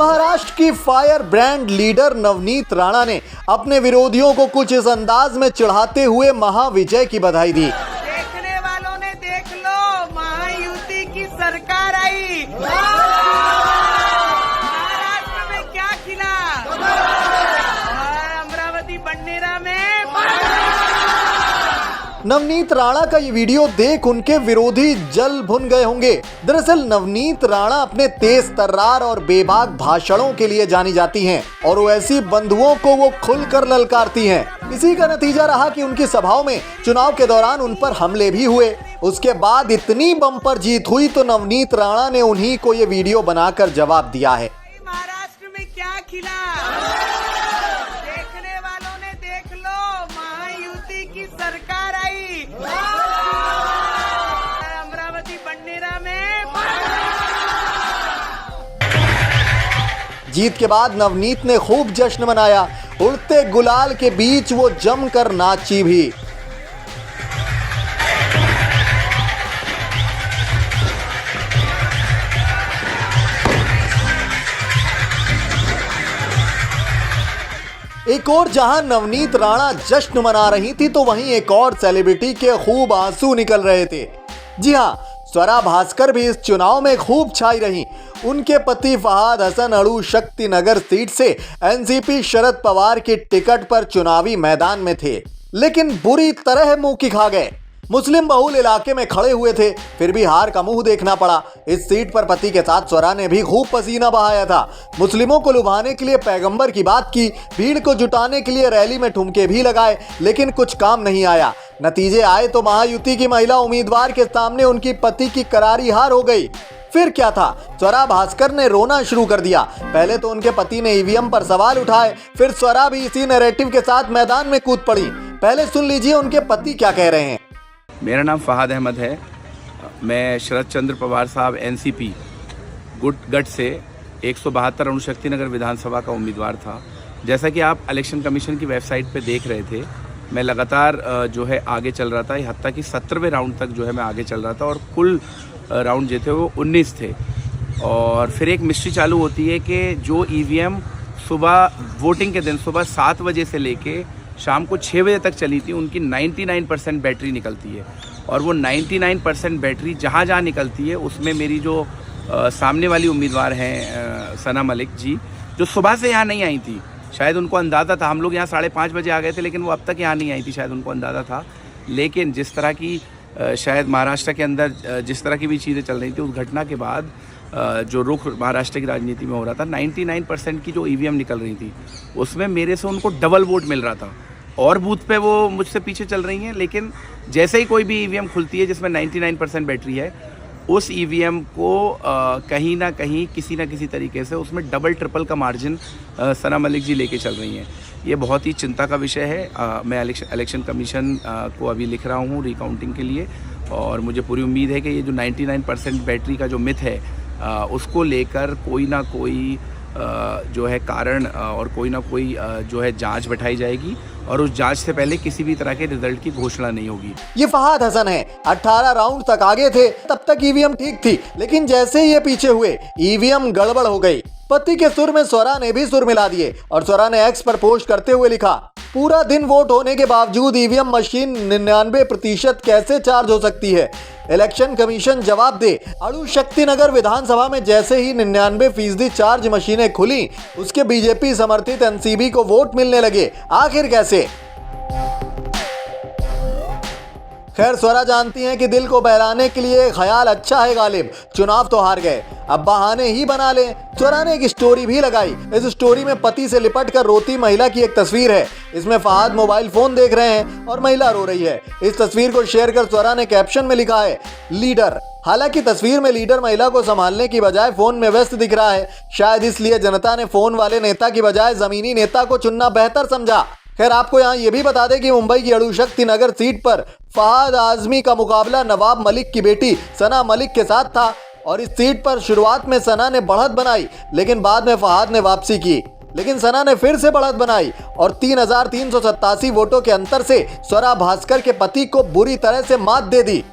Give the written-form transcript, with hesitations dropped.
महाराष्ट्र की fire brand leader Navneet Rana ने अपने विरोधियों को कुछ इस अंदाज में चिढ़ाते हुए महाविजय की बधाई दी। देखने वालों ने देख लो, महायुति की सरकार आई। महाराष्ट्र में क्या खिला और अमरावती बंडेरा में। नवनीत राणा का ये वीडियो देख उनके विरोधी जल भुन गए होंगे। दरअसल नवनीत राणा अपने तेज तर्रार और बेबाक भाषणों के लिए जानी जाती हैं और वैसी बंधुओं को वो खुलकर ललकारती हैं। इसी का नतीजा रहा कि उनकी सभाओं में चुनाव के दौरान उन पर हमले भी हुए। उसके बाद इतनी बम्पर जीत हुई तो नवनीत राणा ने उन्हीं को ये वीडियो बनाकर जवाब दिया है। महाराष्ट्र में क्या खिला देखने वालों ने देख लो, महायुति की सरकार आई। अमरावती बंडेरा में। जीत के बाद नवनीत ने खूब जश्न मनाया। उड़ते गुलाल के बीच वो जमकर नाची भी। एक और जहां नवनीत राणा जश्न मना रही थी तो वहीं एक और सेलिब्रिटी के खूब आंसू निकल रहे थे। जी हां, स्वरा भास्कर भी इस चुनाव में खूब छाई रही। उनके पति फहाद हसन अड़ू शक्ति नगर सीट से एनसीपी शरद पवार की टिकट पर चुनावी मैदान में थे, लेकिन बुरी तरह मुंह की खा गए। मुस्लिम बहुल इलाके में खड़े हुए थे, फिर भी हार का मुंह देखना पड़ा। इस सीट पर पति के साथ स्वरा ने भी खूब पसीना बहाया था। मुस्लिमों को लुभाने के लिए पैगंबर की बात की, भीड़ को जुटाने के लिए रैली में ठुमके भी लगाए, लेकिन कुछ काम नहीं आया। नतीजे आए तो महायुति की महिला उम्मीदवार के सामने उनकी पति की करारी हार हो गई। फिर क्या था, स्वरा भास्कर ने रोना शुरू कर दिया। पहले तो उनके पति ने ईवीएम पर सवाल उठाए, फिर स्वरा भी इसी नैरेटिव के साथ मैदान में कूद पड़ी। पहले सुन लीजिए उनके पति क्या कह रहे हैं। मेरा नाम फहाद अहमद है। मैं शरद चंद्र पवार साहब एनसीपी गठ से 172 अणुशक्ति नगर विधानसभा का उम्मीदवार था। जैसा कि आप इलेक्शन कमीशन की वेबसाइट पे देख रहे थे, मैं लगातार जो है आगे चल रहा था। हत्ता कि 17वें राउंड तक जो है मैं आगे चल रहा था और कुल राउंड जो थे वो 19 थे। और फिर एक मिस्ट्री चालू होती है कि जो ईवीएम सुबह वोटिंग के दिन सुबह 7 बजे से लेके शाम को 6 बजे तक चली थी, उनकी 99% बैटरी निकलती है। और वो 99% बैटरी जहाँ जहाँ निकलती है उसमें मेरी जो सामने वाली उम्मीदवार हैं सना मलिक जी, जो सुबह से यहाँ नहीं आई थी, शायद उनको अंदाज़ा था। हम लोग यहाँ 5:30 बजे आ गए थे, लेकिन वो अब तक यहाँ नहीं आई थी, शायद उनको अंदाज़ा था। लेकिन जिस तरह की शायद महाराष्ट्र के अंदर जिस तरह की भी चीज़ें चल रही थी, उस घटना के बाद जो रुख महाराष्ट्र की राजनीति में हो रहा था, 99% की जो ईवीएम निकल रही थी उसमें मेरे से उनको डबल वोट मिल रहा था। और बूथ पे वो मुझसे पीछे चल रही हैं, लेकिन जैसे ही कोई भी ईवीएम खुलती है जिसमें 99% बैटरी है, उस ईवीएम को कहीं ना कहीं किसी ना किसी तरीके से उसमें डबल ट्रिपल का मार्जिन सना मलिक जी लेके चल रही हैं। ये बहुत ही चिंता का विषय है। मैं इलेक्शन कमीशन को अभी लिख रहा हूँ रिकाउंटिंग के लिए, और मुझे पूरी उम्मीद है कि ये जो 99% बैटरी का जो मिथ है उसको लेकर कोई ना कोई जो है कारण और कोई ना कोई जो है जांच बैठाई जाएगी और उस जांच से पहले किसी भी तरह के रिजल्ट की घोषणा नहीं होगी। ये फहाद हसन है, 18 राउंड तक आगे थे, तब तक ईवीएम ठीक थी, लेकिन जैसे ही ये पीछे हुए ईवीएम गड़बड़ हो गई। पति के सुर में स्वरा ने भी सुर मिला दिए और स्वरा ने एक्स पर पोस्ट करते हुए लिखा, पूरा दिन वोट होने के बावजूद ईवीएम मशीन 99% कैसे चार्ज हो सकती है? इलेक्शन कमीशन जवाब दे। अड़ू शक्ति नगर विधानसभा में जैसे ही 99% चार्ज मशीनें खुली, उसके बीजेपी समर्थित एनसीबी को वोट मिलने लगे। आखिर कैसे? खैर, स्वरा जानती हैं कि दिल को बहलाने के लिए ख्याल अच्छा है गालिब। चुनाव तो हार गए, अब बहाने ही बना लें। स्वरा ने एक स्टोरी भी लगाई। इस स्टोरी में पति से लिपट कर रोती महिला की एक तस्वीर है। इसमें फहाद मोबाइल फोन देख रहे हैं और महिला रो रही है। इस तस्वीर को शेयर कर स्वरा ने कैप्शन में लिखा है, लीडर। हालांकि तस्वीर में लीडर महिला को संभालने की बजाय फोन में व्यस्त दिख रहा है। शायद इसलिए जनता ने फोन वाले नेता की बजाय जमीनी नेता को चुनना बेहतर समझा। खैर, आपको यहाँ ये भी बता दें कि मुंबई की अड़ू शक्ति नगर सीट पर फहाद आजमी का मुकाबला नवाब मलिक की बेटी सना मलिक के साथ था और इस सीट पर शुरुआत में सना ने बढ़त बनाई, लेकिन बाद में फहाद ने वापसी की। लेकिन सना ने फिर से बढ़त बनाई और 3,387 वोटों के अंतर से स्वरा भास्कर के पति को बुरी तरह से मात दे दी।